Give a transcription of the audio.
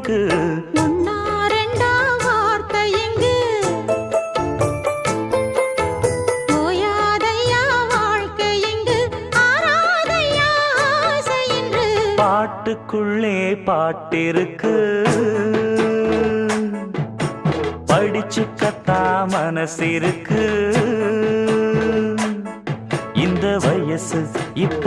இருக்கு. ஒன்னா ரெண்டா வார்த்தை இங்கு ஓயாதையா வாழ்க்கை இங்கு ஆராதையா ஆசை என்று. பாட்டுக்குள்ளே பாட்டிருக்கு, படிச்சுக்கத்தா மனசிருக்கு. இந்த வயசு இப்ப